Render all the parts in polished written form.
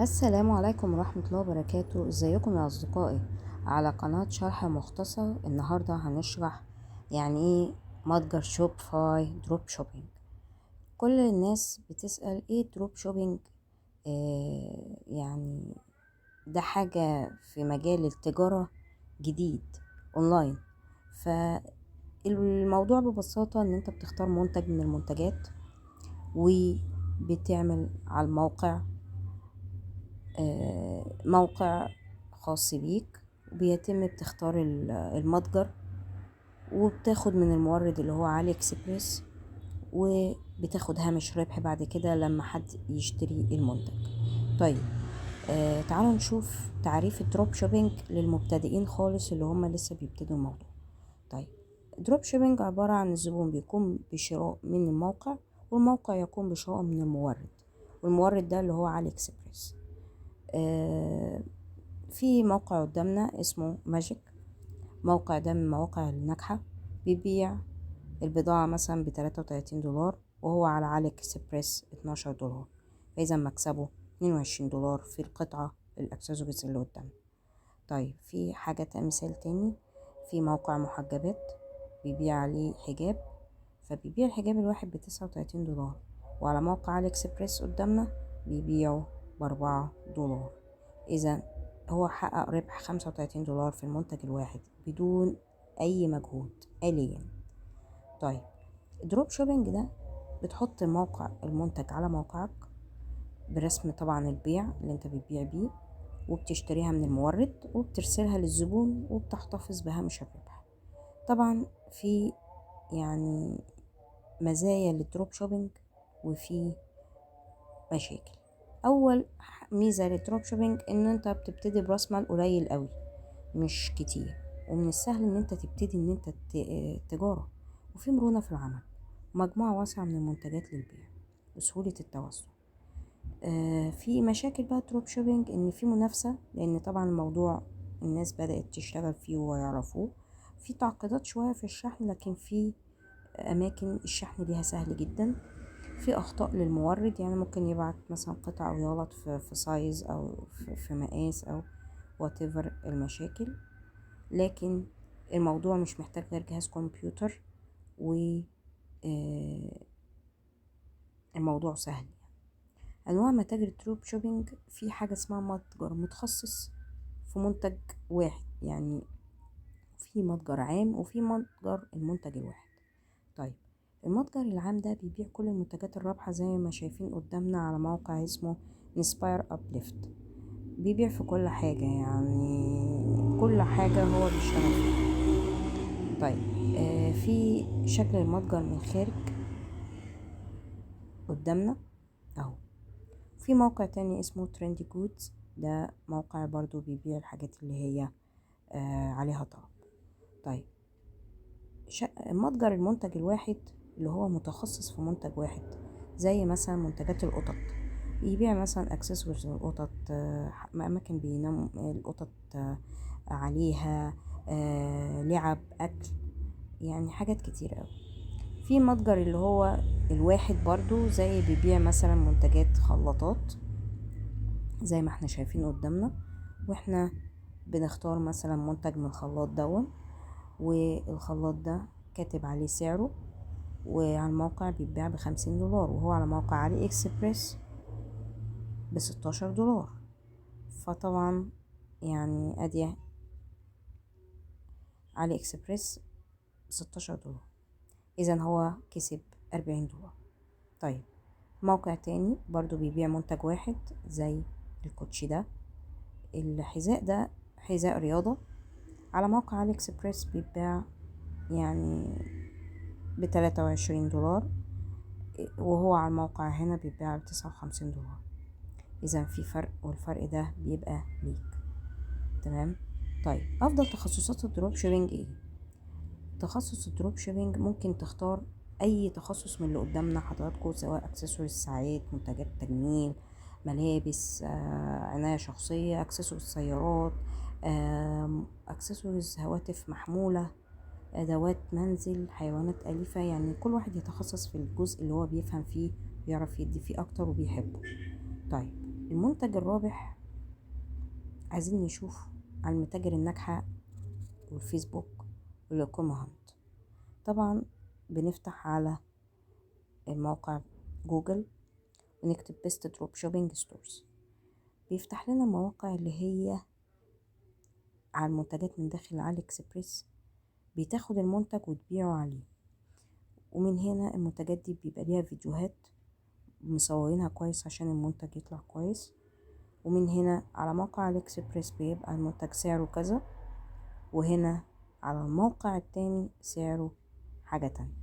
السلام عليكم ورحمة الله وبركاته. ازيكم يا أصدقائي؟ على قناة شرح مختصر. النهاردة هنشرح يعني ايه متجر شوبفاي دروب شوبينج. كل الناس بتسأل ايه دروب شوبينج. يعني ده حاجة في مجال التجارة جديد اونلاين. فالموضوع ببساطة ان انت بتختار منتج من المنتجات وبتعمل على الموقع موقع خاص بيك، وبيتم بتختار المتجر، وبتاخد من المورد اللي هو علي اكسبريس، وبتاخد هامش ربح بعد كده لما حد يشتري المنتج. طيب، تعالوا نشوف تعريف الدروب شوبينج للمبتدئين خالص اللي هم لسه بيبتدوا الموضوع. طيب، دروب شوبينج عبارة عن الزبون بيقوم بشراء من الموقع، والموقع يقوم بشراء من المورد، والمورد ده اللي هو علي اكسبريس. في موقع قدامنا اسمه ماجيك. موقع ده من المواقع الناجحة، بيبيع البضاعة مثلا ب33 دولار، وهو على علي اكسبريس 12 دولار، فإذا مكسبه 22 دولار في القطعة الأكسسوارز اللي قدامنا. طيب، في حاجة مثال تاني، في موقع محجبات بيبيع عليه حجاب، فبيبيع الحجاب الواحد ب39 دولار، وعلى موقع علي اكسبريس قدامنا بيبيعه ب4 دولار. إذا هو حقق ربح 35 دولار في المنتج الواحد بدون أي مجهود آليا. طيب، دروب شوبينج ده بتحط موقع المنتج على موقعك برسم طبعا البيع اللي انت بتبيع بيه، وبتشتريها من المورد وبترسلها للزبون وبتحتفظ بهامش الربح. طبعا في يعني مزايا للدروب شوبينج وفي مشاكل. اول ميزه للدروب شوبينج ان انت بتبتدي براس مال قليل قوي، مش كتير، ومن السهل ان انت تبتدي ان انت تجاره، وفي مرونه في العمل، ومجموعه واسعه من المنتجات للبيع وسهوله التوسع. في مشاكل بقى دروب شوبينج، ان في منافسه، لان طبعا الموضوع الناس بدات تشتغل فيه ويعرفوه. في تعقيدات شويه في الشحن، لكن في اماكن الشحن ليها سهل جدا. في اخطاء للمورد، يعني ممكن يبعت مثلا قطع او يغلط في سايز او في مقاس او whatever المشاكل. لكن الموضوع مش محتاج غير جهاز كمبيوتر، و الموضوع سهل. انواع متاجر الدروب شوبينج، في حاجه اسمها متجر متخصص في منتج واحد، يعني في متجر عام وفي متجر المنتج الواحد. طيب، المتجر العام ده بيبيع كل المنتجات الرابحة زي ما شايفين قدامنا على موقع اسمه انسباير ابليفت. بيبيع في كل حاجة، يعني كل حاجة هو بيشتغل فيها. طيب، في شكل المتجر من الخارج قدامنا اهو. في موقع تاني اسمه ترندي جودز، ده موقع برضو بيبيع الحاجات اللي هي عليها طلب. طيب، متجر المنتج الواحد اللي هو متخصص في منتج واحد، زي مثلا منتجات القطط، يبيع مثلا اكسسوارز القطط، اماكن بينام القطط عليها، لعب، اكل، يعني حاجات كتير قوي. في متجر اللي هو الواحد برضو، زي بيبيع مثلا منتجات خلاطات زي ما احنا شايفين قدامنا، واحنا بنختار مثلا منتج من الخلاط دون، والخلاط ده كاتب عليه سعره، وعلى الموقع بيتباع ب50 دولار، وهو على موقع علي اكسبريس ب16 دولار. فطبعا يعني ادي علي اكسبريس ب16 دولار، اذا هو كسب 40 دولار. طيب، موقع تاني برضو بيبيع منتج واحد زي الكوتشي ده، الحذاء ده حذاء رياضة، على موقع علي اكسبريس بيتباع يعني ب23 دولار، وهو على الموقع هنا بيتباع ب59 دولار. اذا في فرق، والفرق ده بيبقى ليك. تمام. طيب، افضل تخصصات الدروب شوبينج ايه؟ تخصص الدروب شوبينج ممكن تختار اي تخصص من اللي قدامنا حضراتكم، سواء اكسسوارز ساعات، منتجات تجميل، ملابس، عناية شخصية، اكسسوارز سيارات، اكسسوارز هواتف محمولة، ادوات منزل، حيوانات اليفة. يعني كل واحد يتخصص في الجزء اللي هو بيفهم فيه، بيعرف يدي فيه اكتر وبيحبه. طيب، المنتج الرابح عايزين نشوف على المتاجر الناجحة والفيسبوك والكومهانت. طبعا بنفتح على الموقع جوجل ونكتب بيست دروب شوبينج ستورز، بيفتح لنا مواقع اللي هي على المنتجات من داخل علي اكسبريس، بتاخد المنتج وتبيعه عليه. ومن هنا المنتجات دي بيبقى ليها فيديوهات مصورينها كويس عشان المنتج يطلع كويس. ومن هنا على موقع علي اكسبريس بيبقى المنتج سعره كذا، وهنا على الموقع التاني سعره حاجة تانية.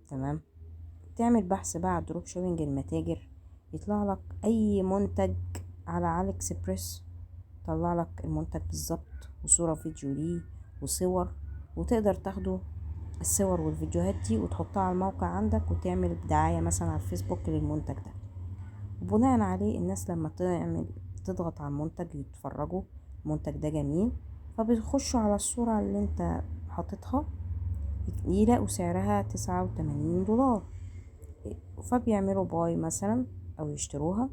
تمام. تعمل بحث بقى على دروب شوبينج المتاجر، يطلع لك اي منتج على علي اكسبريس، طلع لك المنتج بالظبط وصورة فيديو ليه وصور، وتقدر تاخده الصور والفيديوهات دي وتحطها على الموقع عندك وتعمل دعاية مثلا على الفيسبوك للمنتج ده. وبناء عليه الناس لما تضغط على المنتج يتفرجوا المنتج ده جميل، فبيخشوا على الصورة اللي انت حاططها يلاقوا سعرها 89 دولار، فبيعملوا باي مثلا او يشتروها.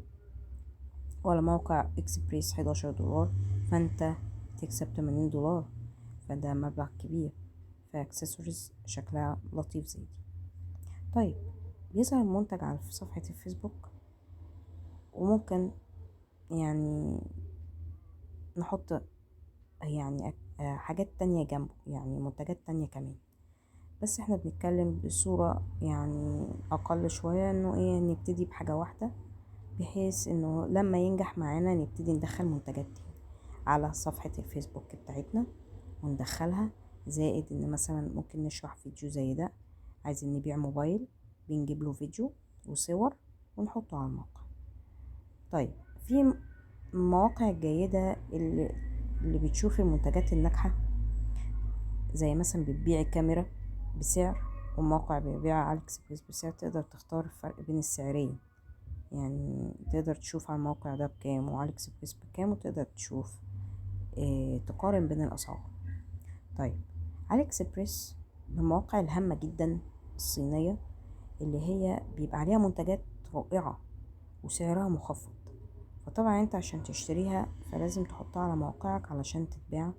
وعلى موقع اكسبريس 11 دولار، فانت تكسب 80 دولار، فده مبلغ كبير. فاكسسوارز شكلها لطيف زي دي. طيب بيظهر المنتج على صفحة الفيسبوك، وممكن يعني نحط يعني حاجات تانية جنبه، يعني منتجات تانية كمان، بس احنا بنتكلم بصورة يعني اقل شوية، انه ايه نبتدي بحاجة واحدة، بحيث انه لما ينجح معانا نبتدي ندخل منتجات تاني على صفحة الفيسبوك بتاعتنا وندخلها. زائد ان مثلا ممكن نشرح فيديو زي ده، عايزين نبيع موبايل، بنجيب له فيديو وصور ونحطه على الموقع. طيب في مواقع جيدة اللي بتشوف المنتجات الناجحة، زي مثلا بتبيع الكاميرا بسعر، وموقع بيبيع على اكسبريس بسعر. تقدر تختار الفرق بين السعرين، يعني تقدر تشوف على الموقع ده بكام وعلى اكسبريس بكام، وتقدر تشوف تقارن بين الاسعار. طيب علي اكسبريس من المواقع الهامة جدا الصينية، اللي هي بيبقى عليها منتجات رائعة وسعرها مخفض. فطبعا انت عشان تشتريها فلازم تحطها على موقعك علشان تتباع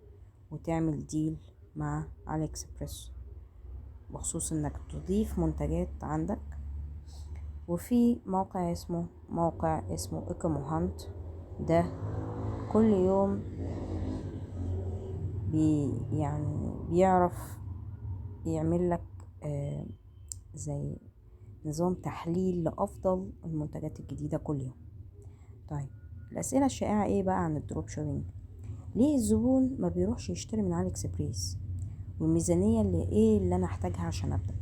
وتعمل ديل مع علي اكسبريس، بخصوص انك تضيف منتجات عندك. وفي موقع اسمه ايكوموهانت، ده كل يوم يعني بيعرف يعمل لك زي نظام تحليل لأفضل المنتجات الجديدة كل يوم. طيب الأسئلة الشائعة ايه بقى عن الدروب شوبينج؟ ليه الزبون ما بيروحش يشتري من علي اكسبريس؟ والميزانية اللي انا احتاجها عشان ابدأ؟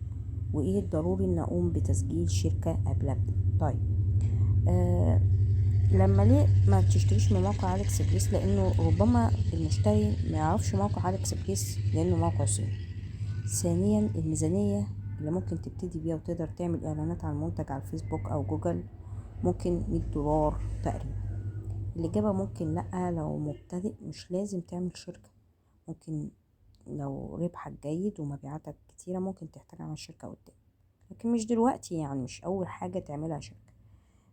وايه الضروري ان اقوم بتسجيل شركة قبل ابدأ؟ طيب لما ليه ما تشتريش من موقع علي اكسبريس؟ لانه ربما المشتري ما يعرفش موقع علي اكسبريس لانه موقع صيني. ثانيا الميزانية اللي ممكن تبتدي بيها وتقدر تعمل اعلانات عن المنتج على الفيسبوك او جوجل ممكن 100 دولار تقريبا. الإجابة ممكن لأ، لو مبتدئ مش لازم تعمل شركة. ممكن لو ربحك جيد ومبيعاتك كتيرة ممكن تحتاج عمل شركة قدام، لكن مش دلوقتي، يعني مش أول حاجة تعملها شركة.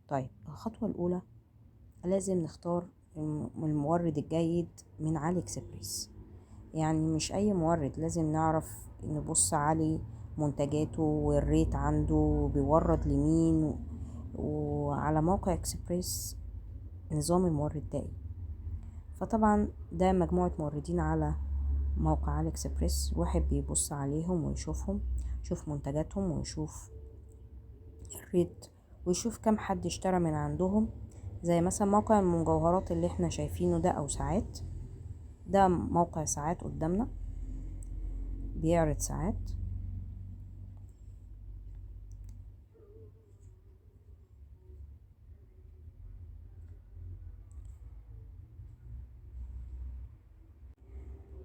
طيب الخطوة الأولى لازم نختار المورد الجيد من علي اكسبريس. يعني مش أي مورد، لازم نعرف نبص عليه منتجاته والريت عنده بيورد لمين، وعلى موقع اكسبريس نظام المورد ده. فطبعا ده مجموعة موردين على موقع علي اكسبريس، واحد بيبص عليهم ويشوفهم، يشوف منتجاتهم ويشوف الريت ويشوف كم حد اشترى من عندهم. زي مثلا موقع المجوهرات اللي احنا شايفينه ده، او ساعات، ده موقع ساعات قدامنا بيعرض ساعات.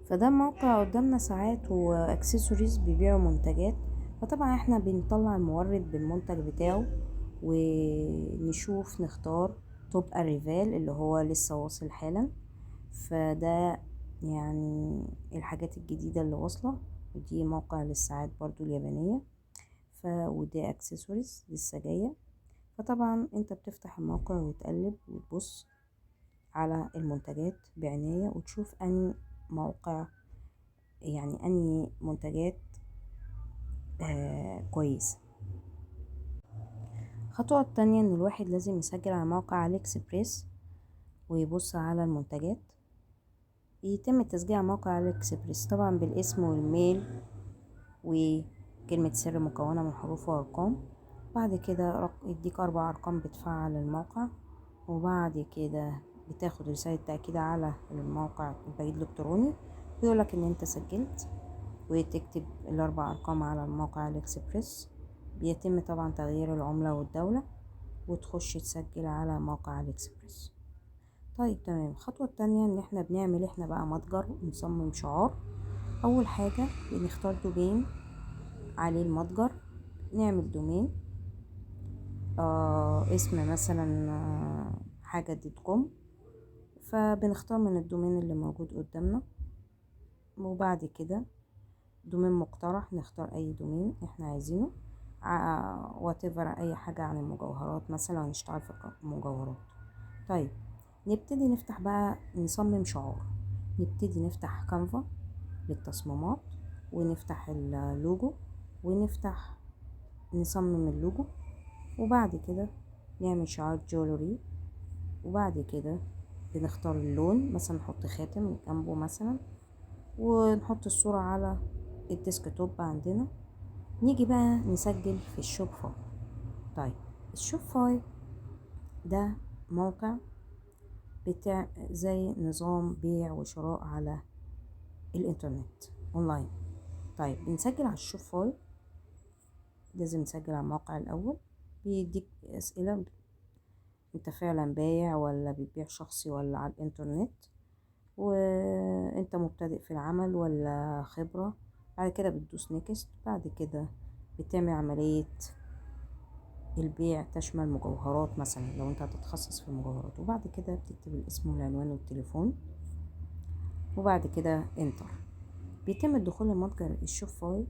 فده موقع قدامنا ساعات واكسسوارز بيبيعوا منتجات. فطبعا احنا بنطلع المورد بالمنتج بتاعه ونشوف نختار توب الريفال اللي هو لسه واصل حالا. فده يعني الحاجات الجديدة اللي واصلة. ودي موقع للساعات برضو اليابانية. وده اكسسوارز لسه جاية. فطبعا انت بتفتح الموقع وتقلب وتبص على المنتجات بعناية وتشوف اني موقع، يعني اني منتجات كويسة. الخطوة التانية ان الواحد لازم يسجل على موقع علي اكسبريس ويبص على المنتجات. يتم التسجيل على موقع علي اكسبريس طبعا بالاسم والميل وكلمة سر مكونة من حروف وارقام. بعد كده يديك 4 ارقام بتفعل الموقع، وبعد كده بتاخد رسالة تأكيد على الموقع البريد الإلكتروني بيقولك إن أنت سجلت، وتكتب ال4 أرقام على الموقع الإكسبريس. بيتم طبعا تغيير العملة والدولة، وتخش تسجل على موقع الإكسبريس. طيب تمام. الخطوة التانية إن احنا بنعمل بقى متجر ونصمم شعار. أول حاجة بنختار دومين عليه المتجر، نعمل دومين اسم مثلا حاجة دوت كوم. فبنختار من الدومين اللي موجود قدامنا، وبعد كده دومين مقترح، نختار اي دومين احنا عايزينه whatever اي حاجة عن المجوهرات مثلا، هنشتغل في المجوهرات. طيب نبتدي نفتح بقى نصمم شعار. نبتدي نفتح كانفا للتصميمات، ونفتح اللوجو، ونفتح نصمم اللوجو، وبعد كده نعمل شعار جولري. وبعد كده بنختار اللون، مثلا نحط خاتم جنبه مثلا، ونحط الصورة على الديسكتوب عندنا. نيجي بقى نسجل في الشوبفاي. طيب الشوبفاي ده موقع بتاع زي نظام بيع وشراء على الانترنت اونلاين. طيب بنسجل على الشوبفاي، لازم نسجل على الموقع الاول. بيديك اسئلة، انت فعلا بايع ولا بتبيع شخصي ولا على الانترنت، وانت مبتدئ في العمل ولا خبرة. بعد كده بتدوس نيكست. بعد كده بتعمل عملية البيع تشمل مجوهرات مثلا لو انت هتتخصص في المجوهرات، وبعد كده بتكتب الاسم والعنوان والتليفون، وبعد كده انتر. بيتم الدخول لمتجر الشوبفاي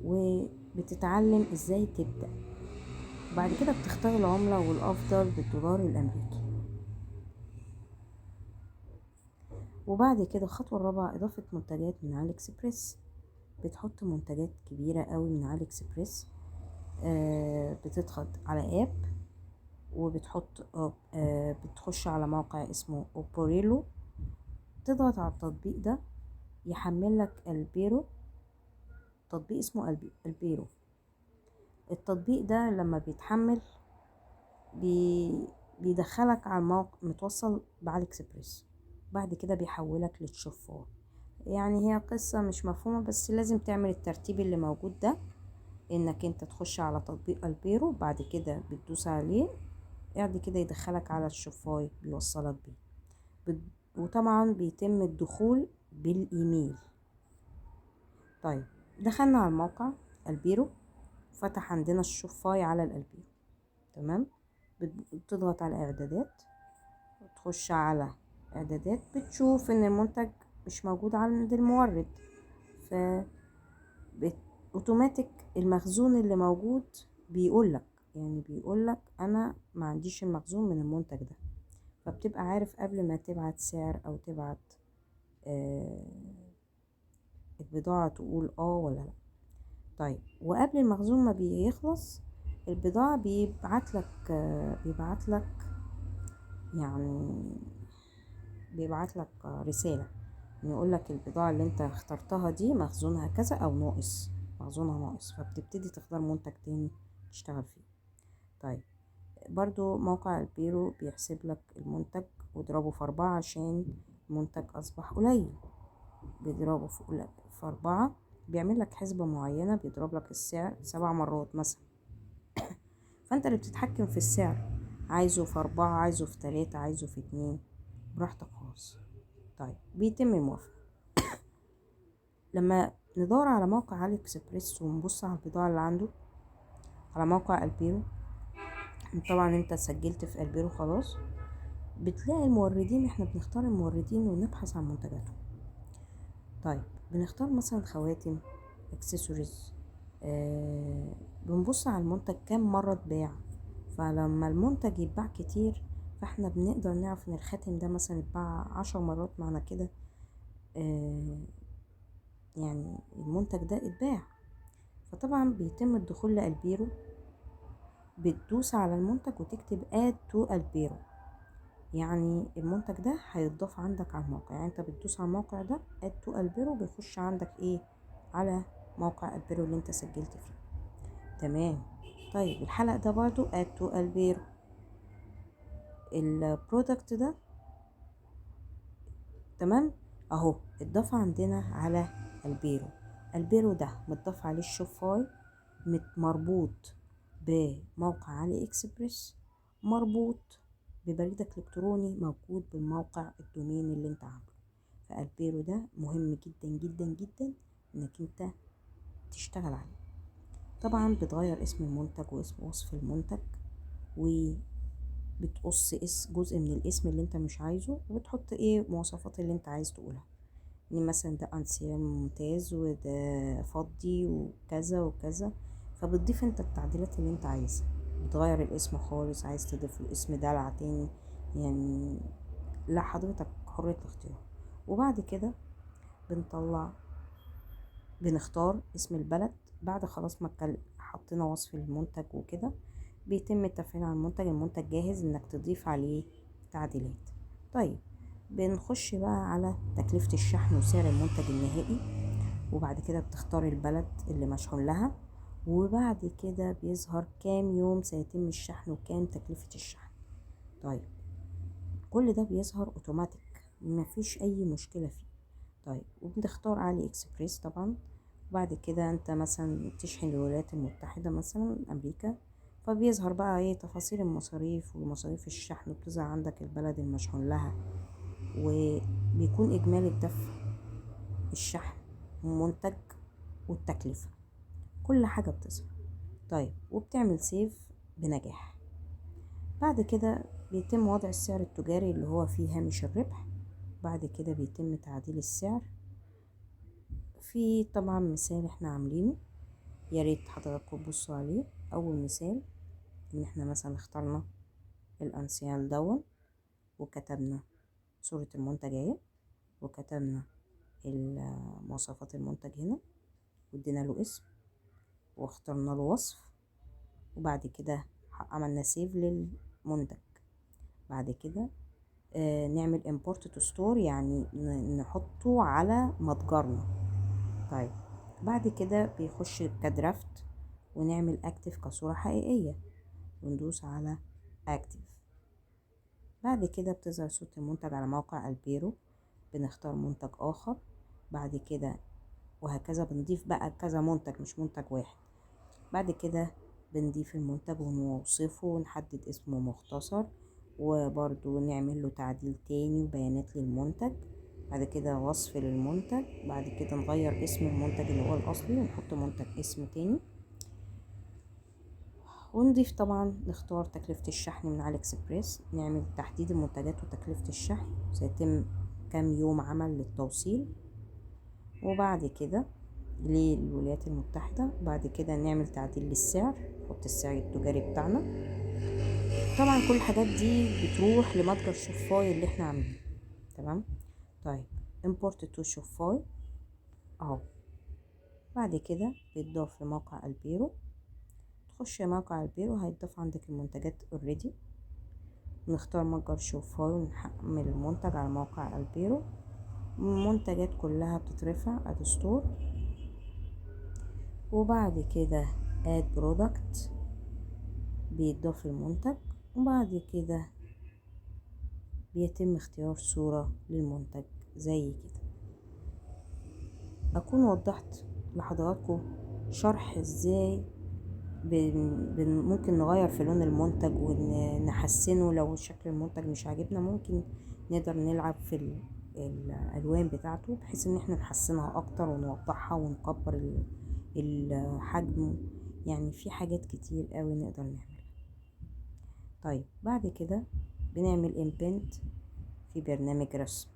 وبتتعلم ازاي تبدأ. وبعد كده بتختار العملة والافضل بالدولار الامريكي. وبعد كده الخطوة الرابعة اضافة منتجات من علي اكسبريس. بتحط منتجات كبيرة قوي من علي اكسبريس. بتدخل على اب وبتحط بتخش على موقع اسمه اوبوريلو، تضغط على التطبيق ده يحمل لك البيرو. تطبيق اسمه البيرو. التطبيق ده لما بيتحمل بيدخلك على الموقع متوصل بعلي اكسبريس. بعد كده بيحولك للشفار. يعني هي قصة مش مفهومة، بس لازم تعمل الترتيب اللي موجود ده، انك انت تخش على تطبيق البيرو، بعد كده بتدوس عليه، بعد كده يدخلك على الشفاي بيوصلك بيه. وطبعا بيتم الدخول بالايميل. طيب دخلنا على الموقع البيرو، فتح عندنا الشفاي على البيرو. تمام. بتضغط على اعدادات، تخش على اعدادات، بتشوف ان المنتج مش موجود عند المورد، ف اوتوماتيك المخزون اللي موجود بيقولك، يعني بيقولك انا ما عنديش المخزون من المنتج ده. فبتبقى عارف قبل ما تبعت سعر او تبعت البضاعة تقول ولا لا. طيب وقبل المخزون ما بيخلص البضاعة بيبعت لك يعني بيبعت لك رسالة يقول لك البضاعة اللي انت اخترتها دي مخزونها كذا او ناقص، مخزونها ناقص، فبتبتدي تختار منتج تاني تشتغل فيه. طيب برضو موقع البيرو بيحسب لك المنتج واضربه في 4 عشان المنتج اصبح قليل. بيضربه في 4، بيعمل لك حسبة معينة، بيضرب لك السعر 7 مرات مثلا. فانت اللي بتتحكم في السعر، عايزه في 4، عايزه في 3، عايزه في 2، براحتك خالص. طيب بيتم موافقة. لما ندور على موقع علي اكسبريس ونبص على البضاعة اللي عنده على موقع البيرو، طبعا انت سجلت في البيرو خلاص، بتلاقي الموردين. احنا بنختار الموردين ونبحث عن منتجاتهم. طيب بنختار مثلا خواتم، اكسسوارز. بنبص على المنتج كام مرة اتباع، فلما المنتج يتباع كتير فاحنا بنقدر نعرف ان الخاتم ده مثلا اتباع 10 مرات، معنى كده يعني المنتج ده اتباع. فطبعا بيتم الدخول لالبيرو، بتدوس على المنتج وتكتب add to البيرو، يعني المنتج ده هيتضاف عندك على الموقع. يعني انت بتدوس على الموقع ده add to البيرو، بيخش عندك ايه على موقع البيرو اللي انت سجلت فيه. تمام. طيب الحلقة ده برضو add to البيرو، البرودكت ده تمام اهو اتضاف عندنا على البيرو. البيرو ده متضاف عليه الشوفاي، مربوط بموقع علي اكسبريس، مربوط ببريدك الكتروني موجود بالموقع الدومين اللي انت عامله. فالبيرو ده مهم جدا جدا جدا انك انت تشتغل عليه. طبعا بتغير اسم المنتج واسم وصف المنتج، وبتقص جزء من الاسم اللي انت مش عايزه، وبتحط ايه مواصفات اللي انت عايز تقولها، ان مثلا ده انسيال ممتاز وده فضي وكذا وكذا. فبتضيف انت التعديلات اللي انت عايزها، بتغير الاسم خالص، عايز تضيف الاسم دلع تاني، يعني لا حضرتك حرية الاختيار. وبعد كده بنختار اسم البلد بعد خلاص ما حطينا وصف المنتج وكده. بيتم التفعيل على المنتج جاهز انك تضيف عليه تعديلات. طيب بنخش بقى على تكلفة الشحن وسعر المنتج النهائي، وبعد كده بتختار البلد اللي مشحون لها، وبعد كده بيظهر كام يوم سيتم الشحن وكام تكلفة الشحن. طيب كل ده بيظهر اوتوماتيك، مفيش اي مشكلة فيه. طيب وبنختار علي اكسبريس طبعا. وبعد كده انت مثلا تشحن الولايات المتحدة مثلا امريكا، فبيظهر بقى ايه تفاصيل المصاريف ومصاريف الشحن، وبتظهر عندك البلد المشحون لها، وبيكون اجمالي الدفع، الشحن، المنتج، والتكلفة، كل حاجة بتظهر. طيب وبتعمل سيف بنجاح. بعد كده بيتم وضع السعر التجاري اللي هو فيه هامش الربح. بعد كده بيتم تعديل السعر. في طبعا مثال احنا عاملينه، يا ريت حضراتكم تبصوا عليه. اول مثال ان احنا مثلا اخترنا الانسيال دون، وكتبنا صورة المنتج اهي، وكتبنا مواصفات المنتج هنا، وادينا له اسم، واخترنا له وصف، وبعد كده عملنا سيف للمنتج. بعد كده نعمل import to store، يعني نحطه على متجرنا. طيب بعد كده بيخش كدرافت، ونعمل اكتف كصورة حقيقية، وندوس على اكتف. بعد كده بتظهر صورة المنتج على موقع البيرو، بنختار منتج اخر. بعد كده وهكذا بنضيف بقى كذا منتج مش منتج واحد. بعد كده بنضيف المنتج ونوصفه ونحدد اسمه مختصر، وبرضو نعمل له تعديل تاني وبيانات للمنتج. بعد كده وصف للمنتج. بعد كده نغير اسم المنتج اللي هو الأصلي ونحط منتج اسم تاني، ونضيف طبعا نختار تكلفة الشحن من علي اكسبريس، نعمل تحديد المنتجات وتكلفة الشحن، سيتم كام يوم عمل للتوصيل. وبعد كده للولايات المتحدة. بعد كده نعمل تعديل للسعر، نحط السعر التجاري بتاعنا. طبعا كل الحاجات دي بتروح لمتجر شوفاي اللي احنا عاملينه. تمام. طيب import to شوفاي اهو. بعد كده بيتضاف لموقع البيرو. تخش موقع البيرو هيتضاف عندك المنتجات اوريدي، نختار متجر شوفاي ونحمل المنتج على موقع البيرو. المنتجات كلها بتترفع اد ستور، وبعد كده add product بيتضاف المنتج، وبعد كده بيتم اختيار صورة للمنتج زي كده. أكون وضحت لحضراتكم شرح ازاي ممكن نغير في لون المنتج ونحسنه. لو شكل المنتج مش عاجبنا ممكن نقدر نلعب في الألوان بتاعته بحيث ان احنا نحسنها اكتر ونوضحها ونكبر الحجم. يعني في حاجات كتير قوي نقدر نعملها. طيب بعد كده بنعمل امبنت في برنامج رسم،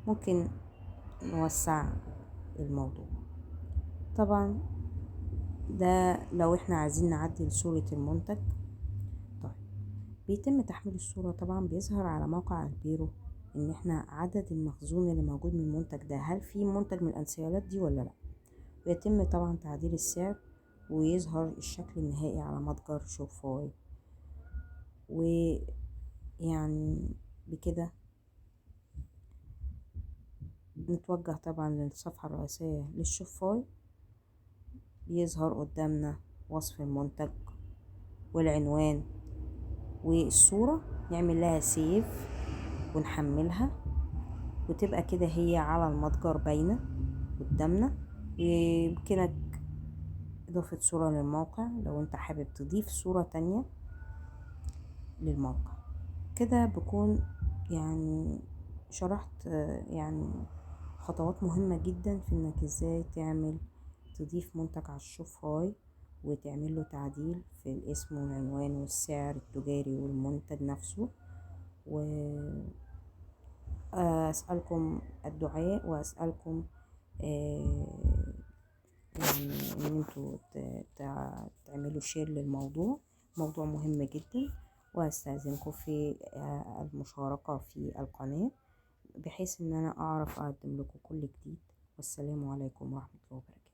ممكن نوسع الموضوع. طبعا ده لو احنا عايزين نعدل صورة المنتج. طيب بيتم تحميل الصورة. طبعا بيظهر على موقع البيرو ان احنا عدد المخزون اللي موجود من المنتج ده، هل في منتج من الانسيالات دي ولا لا. ويتم طبعا تعديل السعر، ويظهر الشكل النهائي على متجر شوبيفاي. ويعني بكده نتوجه طبعا للصفحة الرئيسية للشوبيفاي. بيظهر قدامنا وصف المنتج والعنوان والصورة، نعمل لها سيف ونحملها، وتبقى كده هي على المتجر باينة قدامنا. ويمكنك إضافة صورة للموقع لو انت حابب تضيف صورة تانية للموقع. كده بكون يعني شرحت يعني خطوات مهمة جدا في انك ازاي تضيف منتج على الشوبيفاي، وتعمل له تعديل في الاسم والعنوان والسعر التجاري والمنتج نفسه. وأسألكم الدعاء، وأسألكم يعني ان انتوا تعملوا شير للموضوع. موضوع مهم جدا، واستاذنكم في المشاركة في القناة، بحيث ان انا اعرف اقدم لكم كل جديد. والسلام عليكم ورحمة الله وبركاته.